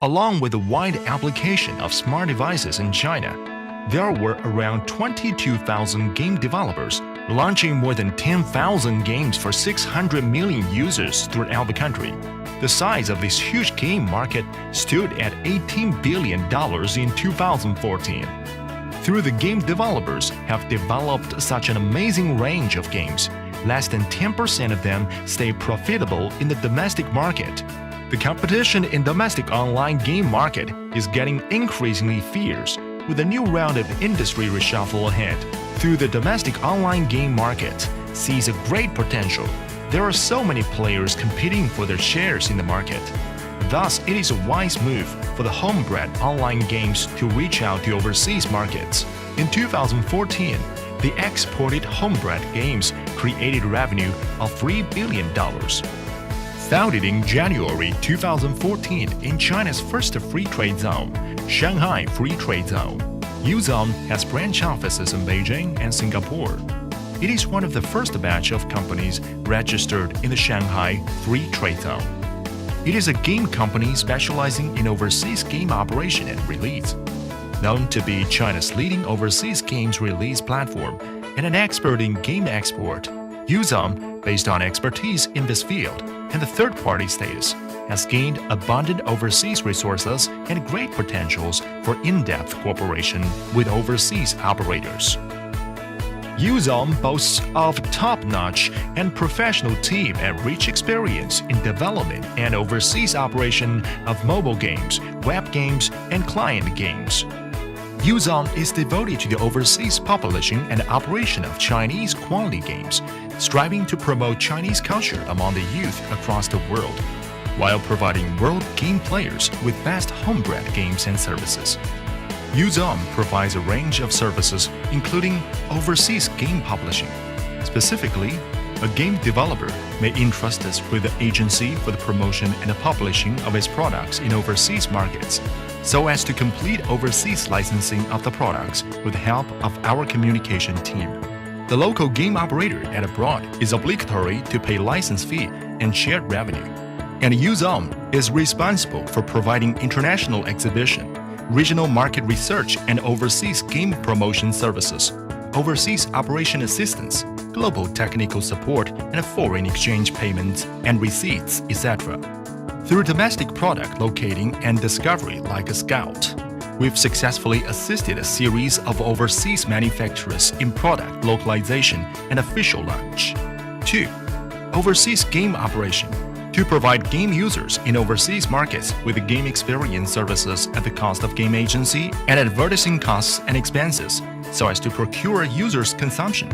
Along with the wide application of smart devices in China, there were around 22,000 game developers launching more than 10,000 games for 600 million users throughout the country. The size of this huge game market stood at $18 billion in 2014. Through the game developers have developed such an amazing range of games, less than 10% of them stay profitable in the domestic market. The competition in domestic online game market is getting increasingly fierce, with a new round of industry reshuffle ahead. Through the domestic online game market sees a great potential. There are so many players competing for their shares in the market. Thus, it is a wise move for the homebred online games to reach out to overseas markets. In 2014, the exported homebred games created revenue of $3 billion. Founded in January 2014 in China's first free trade zone, Shanghai Free Trade Zone, Uzone has branch offices in Beijing and Singapore. It is one of the first batch of companies registered in the Shanghai Free Trade Zone. It is a game company specializing in overseas game operation and release. Known to be China's leading overseas games release platform and an expert in game export, Uzone, based on expertise in this field and the third-party status, has gained abundant overseas resources and great potentials for in-depth cooperation with overseas operators. Uzone boasts of top-notch and professional team and rich experience in development and overseas operation of mobile games, web games, and client games. Uzone is devoted to the overseas publishing and operation of Chinese quality games, striving to promote Chinese culture among the youth across the world, while providing world game players with best homebred games and services. Uzone provides a range of services including overseas game publishing. Specifically, a game developer may entrust us with the agency for the promotion and the publishing of its products in overseas markets, so as to complete overseas licensing of the products with the help of our communication team. The local game operator at abroad is obligatory to pay license fee and shared revenue, and Uzone is responsible for providing international exhibition, regional market research and overseas game promotion services, overseas operation assistance, global technical support and foreign exchange payments and receipts, etc. Through domestic product locating and discovery like a scout, we've successfully assisted a series of overseas manufacturers in product localization and official launch. 2. Overseas game operation. To provide game users in overseas markets with game experience services at the cost of game agency and advertising costs and expenses, so as to procure users' consumption.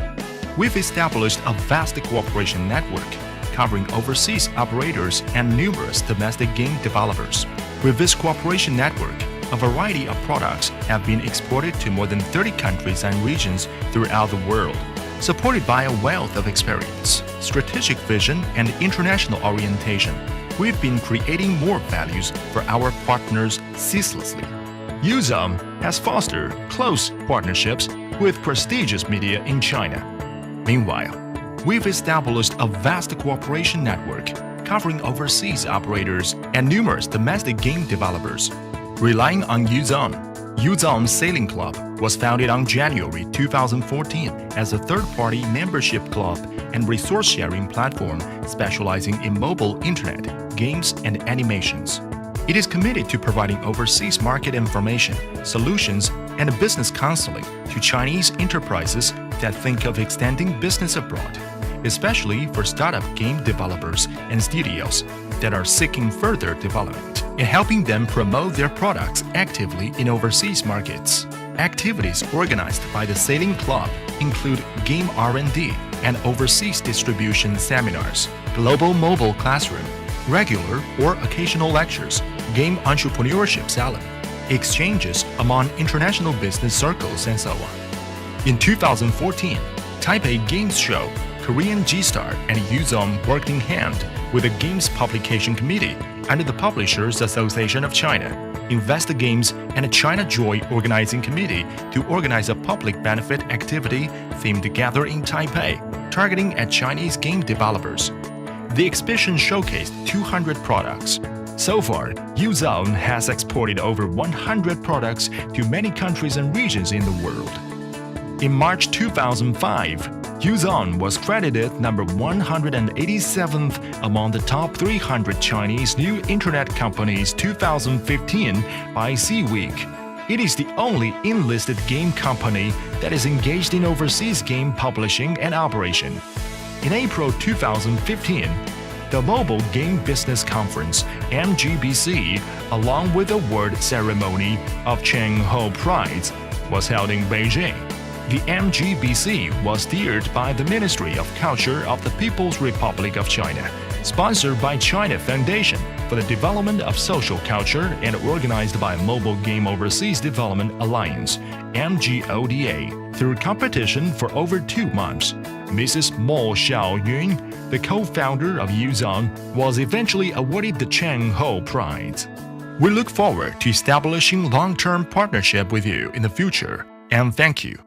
We've established a vast cooperation network covering overseas operators and numerous domestic game developers. With this cooperation network, a variety of products have been exported to more than 30 countries and regions throughout the world. Supported by a wealth of experience, strategic vision, and international orientation, we've been creating more values for our partners ceaselessly. Uzone has fostered close partnerships with prestigious media in China. Meanwhile, we've established a vast cooperation network covering overseas operators and numerous domestic game developers. Relying on Uzone Sailing Club was founded on January 2014 as a third-party membership club and resource-sharing platform specializing in mobile internet, games, and animations. It is committed to providing overseas market information, solutions, and business counseling to Chinese enterprises that think of extending business abroad, especially for startup game developers and studios that are seeking further development, and helping them promote their products actively in overseas markets. Activities organized by the Sailing Club include game R&D and overseas distribution seminars, global mobile classroom, regular or occasional lectures, game entrepreneurship salon, exchanges among international business circles, and so on. In 2014, Taipei Games Show, Korean G-Star and Uzone worked in hand with the Games Publication Committee under the Publishers Association of China, Invest Games, and China Joy Organizing Committee to organize a public benefit activity themed Together in Taipei, targeting at Chinese game developers. The exhibition showcased 200 products, So far, Uzone has exported over 100 products to many countries and regions in the world. In March 2005, Uzone was credited number 187th among the top 300 Chinese new internet companies 2015 by C-Week. It is the only enlisted game company that is engaged in overseas game publishing and operation. In April 2015, the Mobile Game Business Conference (MGBC), along with the award ceremony of Shanghai Prize, was held in Beijing. The MGBC was steered by the Ministry of Culture of the People's Republic of China, sponsored by China Foundation for the Development of Social Culture and organized by Mobile Game Overseas Development Alliance (MGODA) through competition for over 2 months. Mrs. Mo Xiaoyun, the co-founder of Uzone, was eventually awarded the Shanghai Prize. We look forward to establishing long-term partnership with you in the future, and thank you.